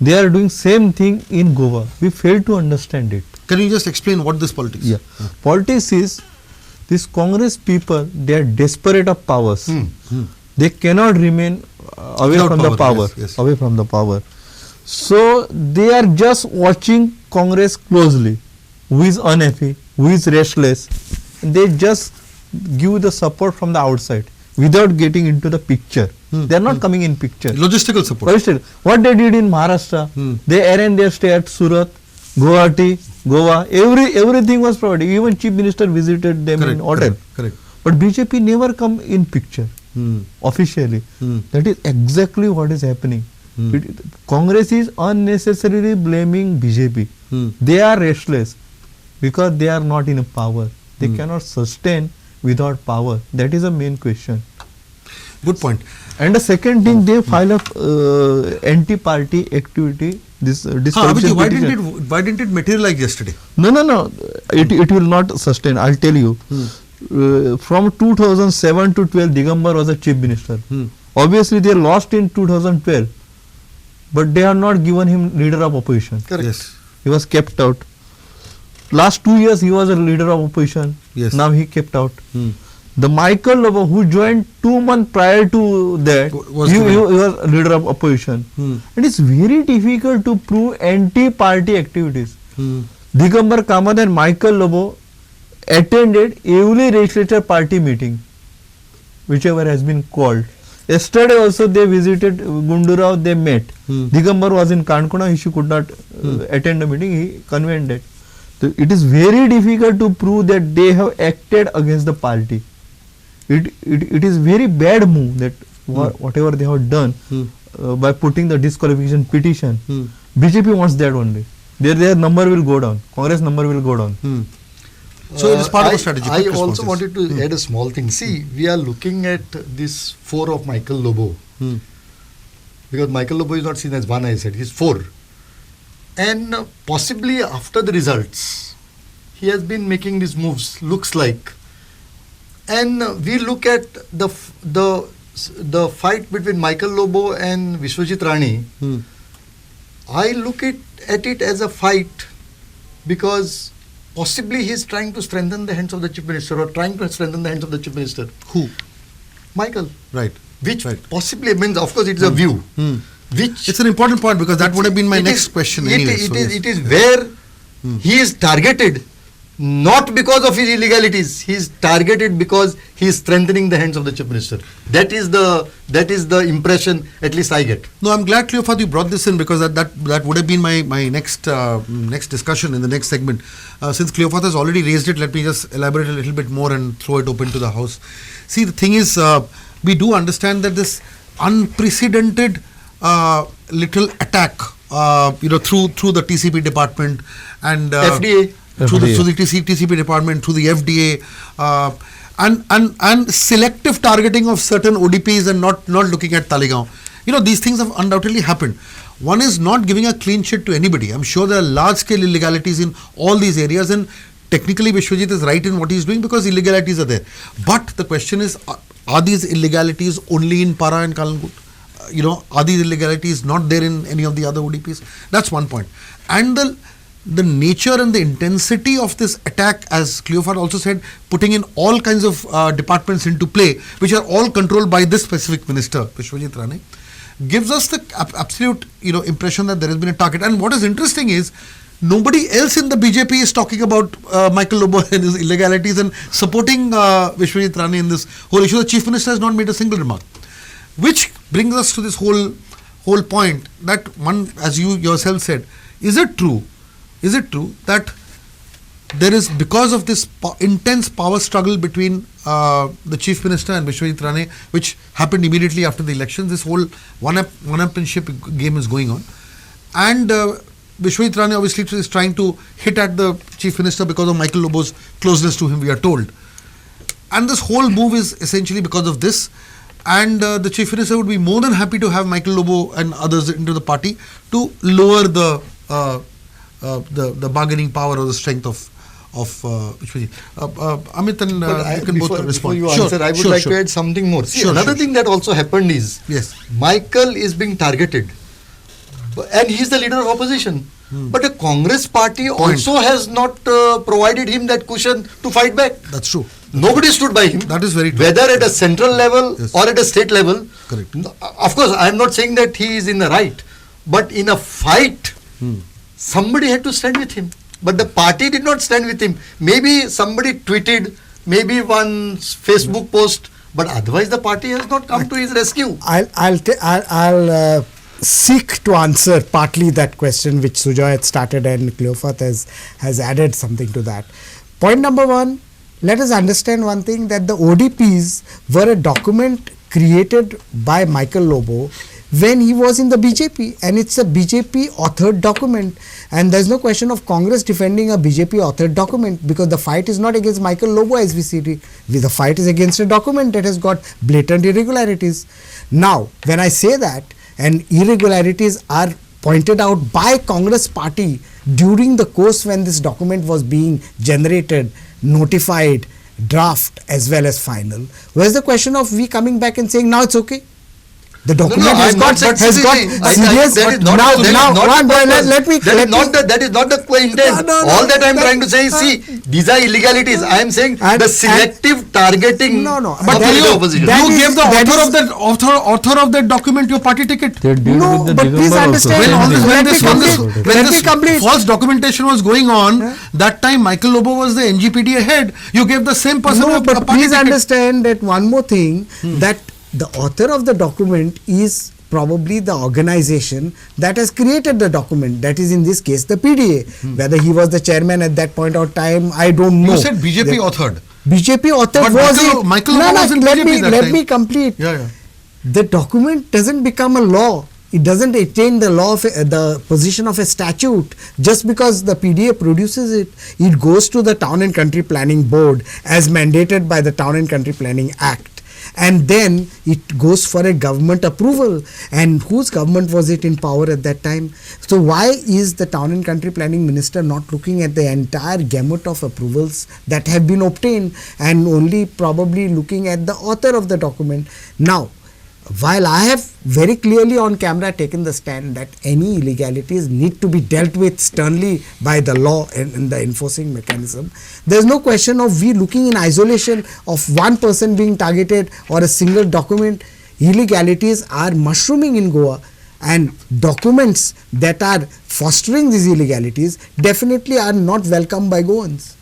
They are doing same thing in Goa. We fail to understand it. Can you just explain what this politics is? Yeah. Politics is, these Congress people, they are desperate of powers. They cannot remain away Without from the power, power. yes. Away from the power. So they are just watching Congress closely. Who is unhappy, who is restless. They just give the support from the outside without getting into the picture. They are not coming in picture. Logistical support. But still, what they did in Maharashtra, they arranged their stay at Surat, Guwahati, Goa. Everything was provided. Even Chief Minister visited them in hotel. Correct. But BJP never come in picture officially. That is exactly what is happening. Congress is unnecessarily blaming BJP. They are restless because they are not in power. They cannot sustain without power. That is the main question. Good point. And the second thing, they file a anti-party activity. This disqualification petition. Why didn't it materialize yesterday? No. It will not sustain. I'll tell you. From 2007 to 12, Digambar was a chief minister. Obviously, they lost in 2012, but they have not given him leader of opposition. Correct. Yes. He was kept out. Last 2 years, he was a leader of opposition. Yes. Now he kept out. The Michael Lobo, who joined 2 months prior to that, he was leader of opposition. And it's very difficult to prove anti-party activities. Digambar Kamath and Michael Lobo attended every legislature party meeting, whichever has been called. Yesterday also they visited Gundurao, they met. Digambar was in Kankuna, he could not attend the meeting, he convened that. So it is very difficult to prove that they have acted against the party. It is very bad move that whatever they have done by putting the disqualification petition. BJP wants that only. Their number will go down. Congress number will go down. So it is part of a strategy. I also wanted to add a small thing. See, we are looking at this 4 of Michael Lobo. Because Michael Lobo is not seen as 1, I said, he's 4. And possibly after the results, he has been making these moves, looks like. And we look at the fight between Michael Lobo and Vishwajit Rani. I look at it as a fight because possibly he is trying to strengthen the hands of the chief minister or trying to strengthen the hands of the chief minister. Who? Michael. Right. Which Right. possibly means, of course, it is a view. Which It's an important point because that would have been my it next is- question it anyway. is- so it is yes. it is where he is targeted, not because of his illegalities. He is targeted because he is strengthening the hands of the chief minister. That is the impression at least I get. No, I'm glad, Cleopath, you brought this in because that would have been my next discussion in the next segment. Since Cleopath has already raised it, let me just elaborate a little bit more and throw it open to the house. See, the thing is, we do understand that this unprecedented little attack, through the TCP department and FDA. through the TCP department, through the FDA, and selective targeting of certain ODPs and not looking at Talegaon. These things have undoubtedly happened. One is not giving a clean sheet to anybody. I'm sure there are large-scale illegalities in all these areas, and technically Vishwajit is right in what he's doing because illegalities are there. But the question is, are these illegalities only in Para and Kalangut? Are these illegalities not there in any of the other ODPs? That's one point. And the nature and the intensity of this attack, as Cleophas also said, putting in all kinds of departments into play, which are all controlled by this specific minister, Vishwajit Rane, gives us the absolute impression that there has been a target. And what is interesting is, nobody else in the BJP is talking about Michael Lobo and his illegalities and supporting Vishwajit Rane in this whole issue. The Chief Minister has not made a single remark. Which brings us to this whole point that one, as you yourself said, is it true that there is, because of this intense power struggle between the Chief Minister and Vishwajit Rane, which happened immediately after the elections, this whole one-upmanship game is going on, and Vishwajit Rane obviously is trying to hit at the Chief Minister because of Michael Lobo's closeness to him, we are told, and this whole move is essentially because of this. And the Chief Minister would be more than happy to have Michael Lobo and others into the party to lower the bargaining power or the strength of Vishwajit. Amit and you can both respond. Before you answer, I would like to add something more. See, another thing that also happened is, yes, Michael is being targeted, and he is the leader of opposition. But the Congress party also has not provided him that cushion to fight back. That's true. Nobody stood by him. That is very true. Whether at a central level or at a state level. Correct. Of course, I am not saying that he is in the right. But in a fight, somebody had to stand with him. But the party did not stand with him. Maybe somebody tweeted, maybe one Facebook post, but otherwise the party has not come to his rescue. I'll seek to answer partly that question which Sujoy had started, and Cleophas has added something to that. Point number one, let us understand one thing, that the ODPs were a document created by Michael Lobo when he was in the BJP, and it's a BJP authored document, and there's no question of Congress defending a BJP authored document, because the fight is not against Michael Lobo as we see it. The fight is against a document that has got blatant irregularities. Now, when I say that, and irregularities are pointed out by Congress party during the course when this document was being generated, notified, draft as well as final, where's the question of we coming back and saying now it's okay? The document has got serious. That is not the intent. All that I am trying to say is, see, these are illegalities. I am saying the selective targeting of the opposition. You gave the author of that document your party ticket. No, but please understand. When this false documentation was going on, that time Michael Lobo was the NGPDA head. You gave the same person No, a but party please ticket. understand that one more thing, that the author of the document is probably the organization that has created the document, that is in this case the PDA. Whether he was the chairman at that point of time, I don't know. You said BJP authored. BJP authored But was Michael Lobo was in BJP that let time. me complete. Yeah. The document doesn't become a law. It doesn't attain the law of the position of a statute just because the PDA produces it. It goes to the Town and Country Planning Board as mandated by the Town and Country Planning Act. and then it goes for a government approval. And whose government was it in power at that time? So why is the Town and Country Planning Minister not looking at the entire gamut of approvals that have been obtained and only probably looking at the author of the document? Now, while I have very clearly on camera taken the stand that any illegalities need to be dealt with sternly by the law and the enforcing mechanism, there is no question of we looking in isolation of one person being targeted or a single document. Illegalities are mushrooming in Goa, and documents that are fostering these illegalities definitely are not welcomed by Goans.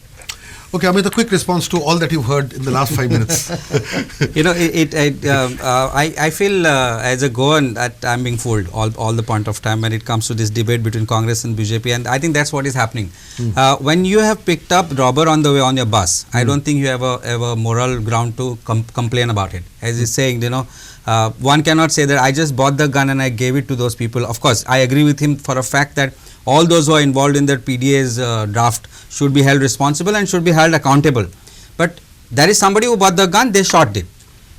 Okay, Amit, a quick response to all that you've heard in the last 5 minutes. I feel as a Goan that I'm being fooled all the point of time when it comes to this debate between Congress and BJP, and I think that's what is happening. When you have picked up robber on the way on your bus, I don't think you have a moral ground to complain about it. As he's saying, one cannot say that I just bought the gun and I gave it to those people. Of course, I agree with him for a fact that all those who are involved in that PDA's draft should be held responsible and should be held accountable. But there is somebody who bought the gun, they shot it.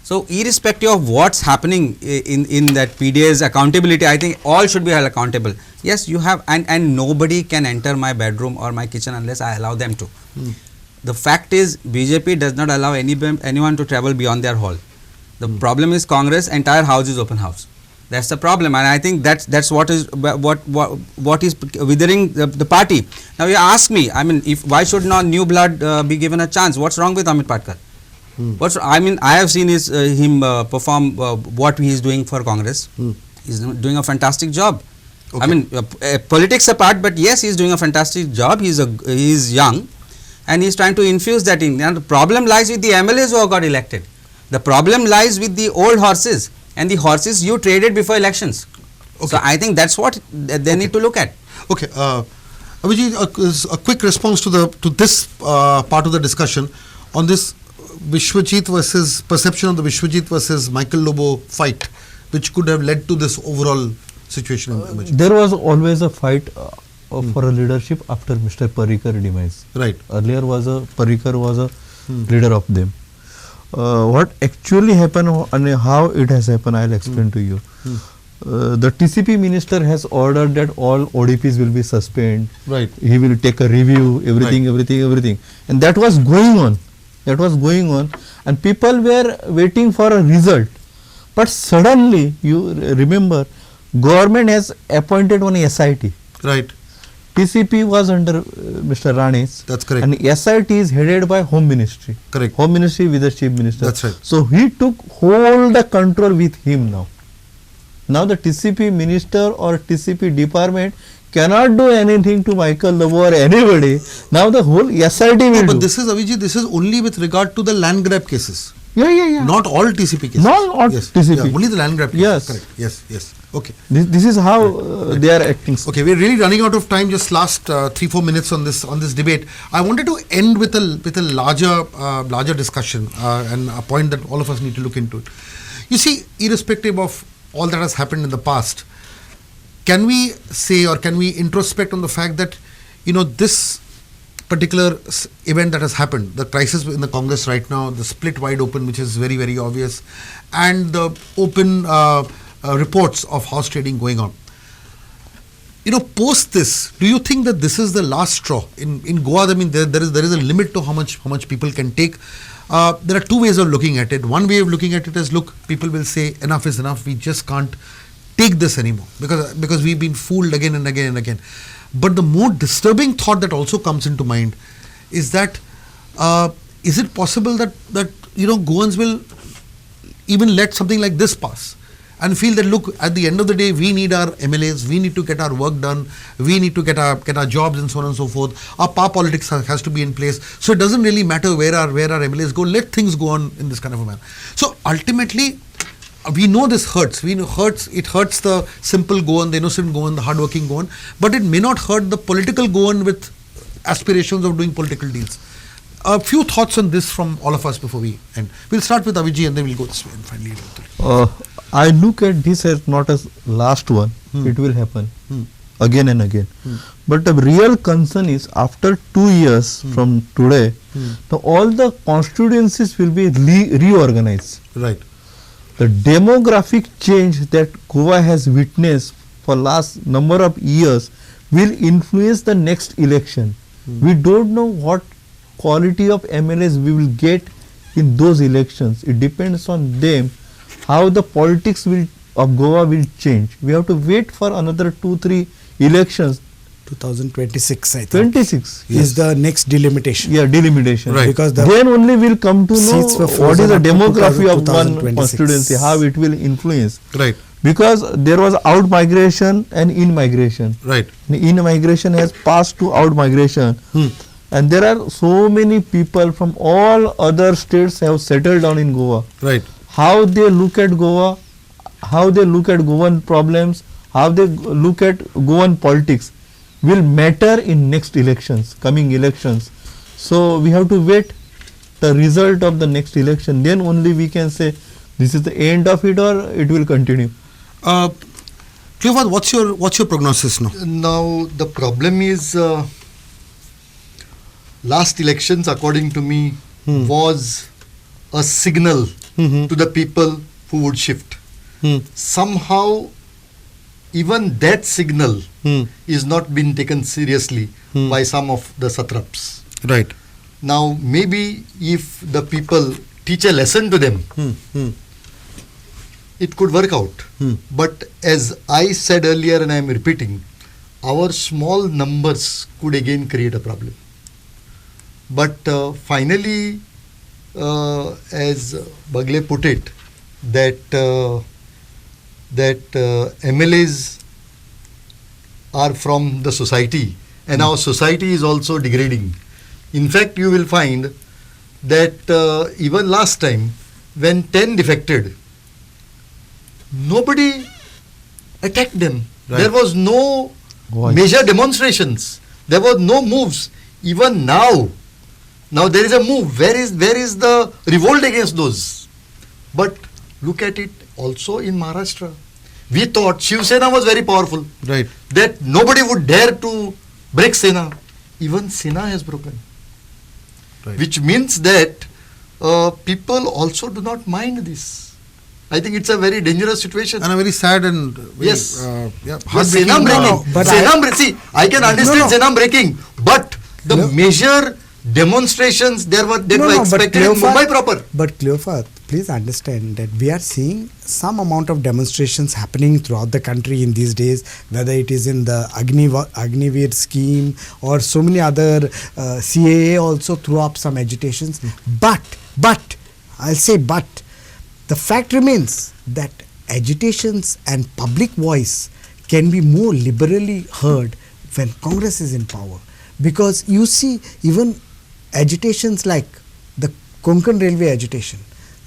So irrespective of what's happening in that PDA's accountability, I think all should be held accountable. Yes, you have, and nobody can enter my bedroom or my kitchen unless I allow them to. The fact is, BJP does not allow anyone to travel beyond their hall. The problem is Congress, entire house is open house. That's the problem, and I think that's what is withering the party. Now you ask me, I mean, why should not new blood be given a chance? What's wrong with Amit Patkar? I have seen him perform what he is doing for Congress. He's doing a fantastic job. Okay. I mean, politics apart, but yes, he's doing a fantastic job. He's young, and he's trying to infuse that in. And the problem lies with the MLAs who got elected. The problem lies with the old horses and the horses you traded before elections. Okay. So I think that's what they need to look at. Okay, Abhijit, a quick response to this part of the discussion on this Vishwajit versus perception of the Vishwajit versus Michael Lobo fight, which could have led to this overall situation. There was always a fight for a leadership after Mr. Parrikar demise. Right. Earlier Parrikar was a leader of them. What actually happened and how it has happened, I'll explain to you. The TCP minister has ordered that all ODPs will be suspended. Right. He will take a review, everything. And that was going on. And people were waiting for a result. But suddenly, you remember, government has appointed one SIT. Right. TCP was under Mr. Ranis. That's correct. And SIT is headed by Home Ministry. Correct. Home Ministry with the Chief Minister. That's right. So he took whole the control with him now. Now the TCP minister or TCP department cannot do anything to Michael Lobo or anybody. Now the whole SIT will do. But this is, Avijit, this is only with regard to the land grab cases. Yeah. Not all TCP cases. Not all TCP. Yeah, only the land grab cases. Yes. Correct. Yes. Okay. This is how they are acting. Okay, we're really running out of time. Just last 3-4 minutes on this debate. I wanted to end with a larger discussion and a point that all of us need to look into. You see, irrespective of all that has happened in the past, can we say or can we introspect on the fact that this particular event that has happened, the crisis in the Congress right now, the split wide open, which is very, very obvious, and the open reports of house trading going on. Post this, do you think that this is the last straw in Goa? I mean, there is a limit to how much people can take. There are two ways of looking at it. One way of looking at it is, look, people will say enough is enough. We just can't take this anymore because we've been fooled again and again and again. But the more disturbing thought that also comes into mind is that is it possible that Goans will even let something like this pass and feel that, look, at the end of the day, we need our MLAs, we need to get our work done, we need to get our jobs and so on and so forth. Our power politics has to be in place. So it doesn't really matter where our MLAs go. Let things go on in this kind of a manner. So ultimately, we know this hurts. It hurts the simple Goan, the innocent Goan, the hardworking Goan, but it may not hurt the political Goan with aspirations of doing political deals. A few thoughts on this from all of us before we end. We'll start with Avijit and then we'll go this way and finally. I look at this as not as last one. It will happen again and again. But the real concern is after 2 years from today, all the constituencies will be reorganized. Right. The demographic change that Goa has witnessed for last number of years will influence the next election. We don't know what quality of MLAs we will get in those elections. It depends on them how the politics of Goa will change. We have to wait for another 2-3 elections. 2026, I think. 26 is the next delimitation. Yeah, delimitation. Right. Because the Then only we'll come to know seats were what is frozen the up to demography of one 2026. constituency, how it will influence. Right. Because there was out migration and in migration. Right. In migration has passed to out migration. And there are so many people from all other states have settled down in Goa. Right. How they look at Goa, how they look at Goan problems, how they look at Goan politics will matter in next elections, coming elections. So we have to wait the result of the next election. Then only we can say this is the end of it or it will continue. Clifford, what's your prognosis now? Now the problem is last elections, according to me, was a signal to the people who would shift. Somehow even that signal is not being taken seriously by some of the satraps. Right. Now maybe if the people teach a lesson to them, it could work out. But as I said earlier and I am repeating, our small numbers could again create a problem. But finally, as Bagle put it, that MLAs are from the society and our society is also degrading. In fact, you will find that even last time when 10 defected, nobody attacked them. Right. There was no Voice. major demonstrations. There was no moves. Even now there is a move. Where is the revolt against those? But look at it also in Maharashtra. We thought Shiv Sena was very powerful. Right. That nobody would dare to break Sena. Even Sena has broken. Right. Which means that people also do not mind this. I think it's a very dangerous situation. And a very sad and very, Yes. yeah, Yes, heartbreaking. Senam breaking. No, but See, I can understand Senam breaking, but the major demonstrations that were expected in Mumbai proper. But Cleopath, please understand that we are seeing some amount of demonstrations happening throughout the country in these days, whether it is in the Agniveer scheme or so many other CAA also threw up some agitations. But, I'll say but, the fact remains that agitations and public voice can be more liberally heard when Congress is in power. Because you see, even agitations like the Konkan Railway agitation,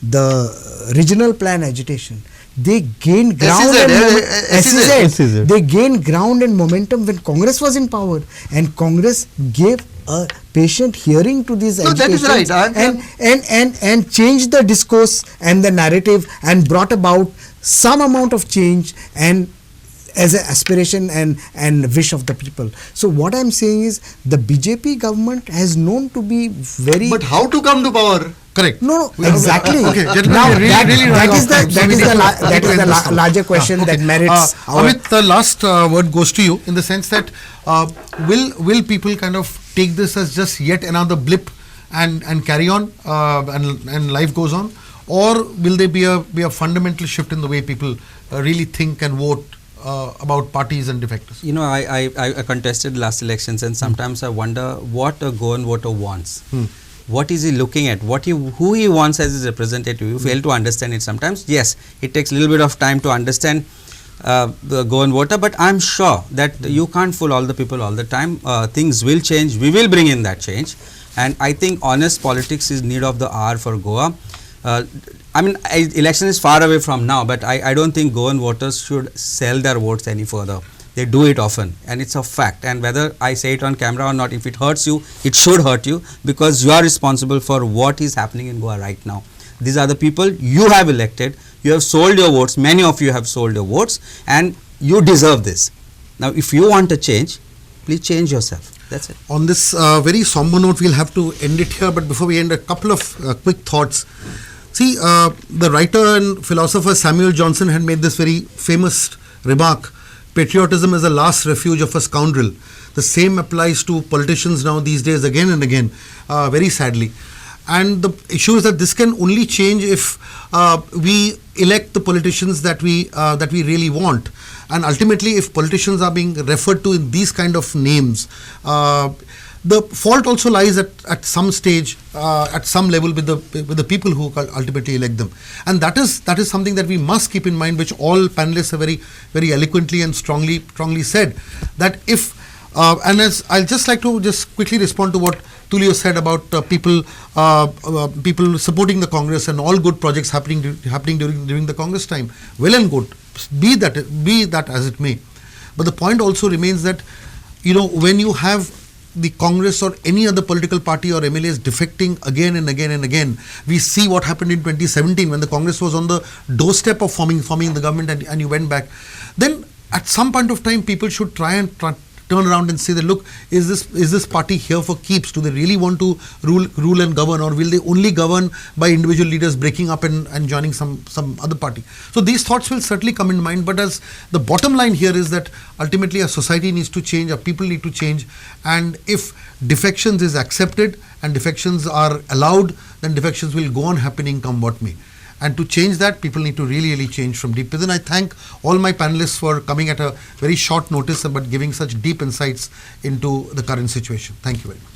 the regional plan agitation, they gained ground SEZ. they gained ground and momentum when Congress was in power, and Congress gave a patient hearing to these agitations. That is right. And changed the discourse and the narrative and brought about some amount of change and as an aspiration and wish of the people. So what I am saying is the BJP government has known to be very... But how to come to power? Correct. No, exactly. Okay, gentlemen, Now we really that is the larger question that merits our... Amit, the last word goes to you in the sense that will people kind of take this as just yet another blip and carry on and life goes on, or will there be a fundamental shift in the way people really think and vote about parties and defectors? You know, I contested last elections, and sometimes I wonder what a Goan voter wants. What is he looking at? Who he wants as his representative? You fail to understand it sometimes. Yes, it takes a little bit of time to understand the Goan voter, but I'm sure that you can't fool all the people all the time. Things will change. We will bring in that change, and I think honest politics is need of the hour for Goa. I mean, election is far away from now, but I don't think Goan voters should sell their votes any further. They do it often, and it's a fact. And whether I say it on camera or not, if it hurts you, it should hurt you, because you are responsible for what is happening in Goa right now. These are the people you have elected. You have sold your votes. Many of you have sold your votes, and you deserve this. Now, if you want a change, please change yourself. That's it. On this very somber note, we'll have to end it here. But before we end, a couple of quick thoughts. See, the writer and philosopher Samuel Johnson had made this very famous remark: patriotism is the last refuge of a scoundrel. The same applies to politicians now these days again and again, very sadly. And the issue is that this can only change if we elect the politicians that we really want. And ultimately, if politicians are being referred to in these kind of names, the fault also lies at some stage, at some level with the people who ultimately elect them. And that is something that we must keep in mind, which all panelists have very, very eloquently and strongly said, that if and as I'll just like to just quickly respond to what Tulio said about people supporting the Congress and all good projects happening during the Congress time. Well and good, be that as it may. But the point also remains that, when you have the Congress or any other political party or MLAs defecting again and again and again, we see what happened in 2017 when the Congress was on the doorstep of forming the government and you went back. Then at some point of time, people should try and turn around and say that, look, is this party here for keeps? Do they really want to rule and govern, or will they only govern by individual leaders breaking up and joining some other party? So these thoughts will certainly come in mind, but as the bottom line here is that ultimately our society needs to change, our people need to change, and if defections is accepted and defections are allowed, then defections will go on happening come what may. And to change that, people need to really, really change from deep within. I thank all my panelists for coming at a very short notice but giving such deep insights into the current situation. Thank you very much.